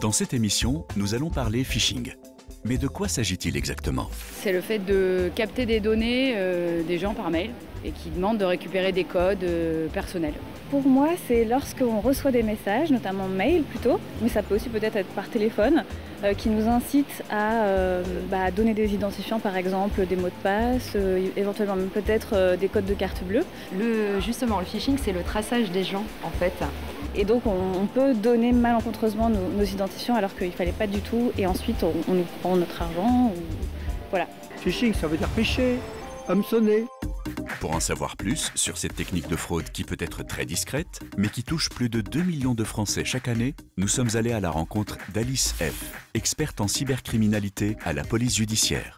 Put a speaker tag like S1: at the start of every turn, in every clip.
S1: Dans cette émission, nous allons parler phishing. Mais de quoi s'agit-il exactement?
S2: C'est le fait de capter des données des gens par mail et qui demandent de récupérer des codes personnels.
S3: Pour moi, c'est lorsqu'on reçoit des messages, notamment mail plutôt, mais ça peut aussi peut-être être par téléphone, qui nous incitent à donner des identifiants, par exemple des mots de passe, éventuellement même peut-être des codes de carte bleue.
S4: Justement, le phishing, c'est le traçage des gens, en fait.
S3: Et donc on peut donner malencontreusement nos identifiants alors qu'il ne fallait pas du tout, et ensuite on nous prend notre argent. Voilà.
S5: Phishing, ça veut dire péché, hameçonner.
S1: Pour en savoir plus sur cette technique de fraude qui peut être très discrète, mais qui touche plus de 2 millions de Français chaque année, nous sommes allés à la rencontre d'Alice F., experte en cybercriminalité à la police judiciaire.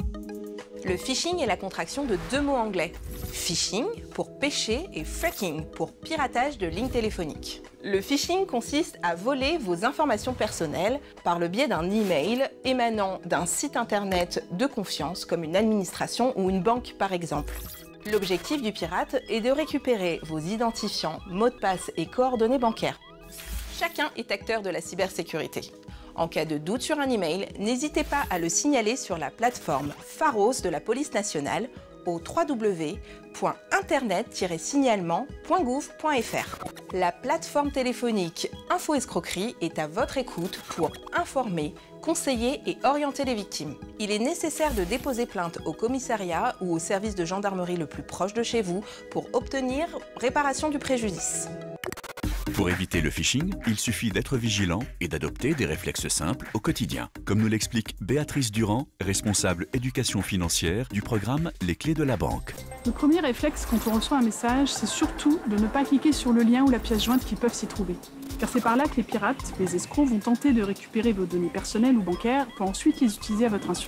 S6: Le phishing est la contraction de deux mots anglais. Phishing pour péché et fracking pour piratage de lignes téléphoniques. Le phishing consiste à voler vos informations personnelles par le biais d'un email émanant d'un site internet de confiance comme une administration ou une banque par exemple. L'objectif du pirate est de récupérer vos identifiants, mots de passe et coordonnées bancaires. Chacun est acteur de la cybersécurité. En cas de doute sur un email, n'hésitez pas à le signaler sur la plateforme Pharos de la police nationale au www.internet-signalement.gouv.fr. La plateforme téléphonique Info Escroquerie est à votre écoute pour informer, conseiller et orienter les victimes. Il est nécessaire de déposer plainte au commissariat ou au service de gendarmerie le plus proche de chez vous pour obtenir réparation du préjudice.
S1: Pour éviter le phishing, il suffit d'être vigilant et d'adopter des réflexes simples au quotidien, comme nous l'explique Béatrice Durand, responsable éducation financière du programme Les Clés de la Banque.
S7: Le premier réflexe quand on reçoit un message, c'est surtout de ne pas cliquer sur le lien ou la pièce jointe qui peuvent s'y trouver. Car c'est par là que les pirates, les escrocs, vont tenter de récupérer vos données personnelles ou bancaires pour ensuite les utiliser à votre insu.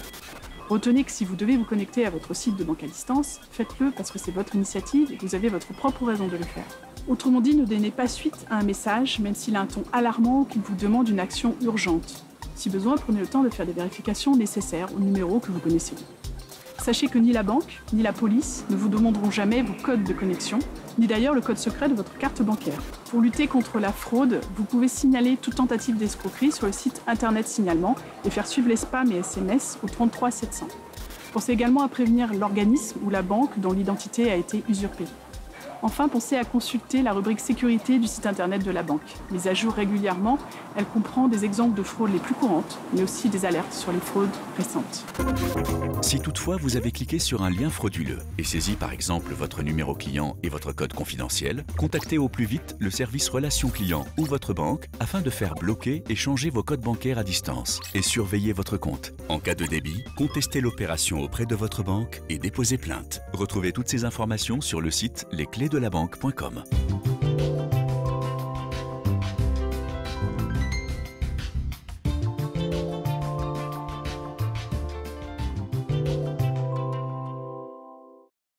S7: Retenez que si vous devez vous connecter à votre site de banque à distance, faites-le parce que c'est votre initiative et que vous avez votre propre raison de le faire. Autrement dit, ne donnez pas suite à un message, même s'il a un ton alarmant ou qu'il vous demande une action urgente. Si besoin, prenez le temps de faire des vérifications nécessaires au numéro que vous connaissez. Sachez que ni la banque, ni la police ne vous demanderont jamais vos codes de connexion, ni d'ailleurs le code secret de votre carte bancaire. Pour lutter contre la fraude, vous pouvez signaler toute tentative d'escroquerie sur le site internet signalement et faire suivre les spams et SMS au 33 700. Pensez également à prévenir l'organisme ou la banque dont l'identité a été usurpée. Enfin, pensez à consulter la rubrique sécurité du site internet de la banque. Mise à jour régulièrement, elle comprend des exemples de fraudes les plus courantes, mais aussi des alertes sur les fraudes récentes.
S1: Si toutefois vous avez cliqué sur un lien frauduleux et saisi par exemple votre numéro client et votre code confidentiel, contactez au plus vite le service relations clients ou votre banque afin de faire bloquer et changer vos codes bancaires à distance et surveiller votre compte. En cas de débit, contestez l'opération auprès de votre banque et déposez plainte. Retrouvez toutes ces informations sur le site lesclésdelabanque.com.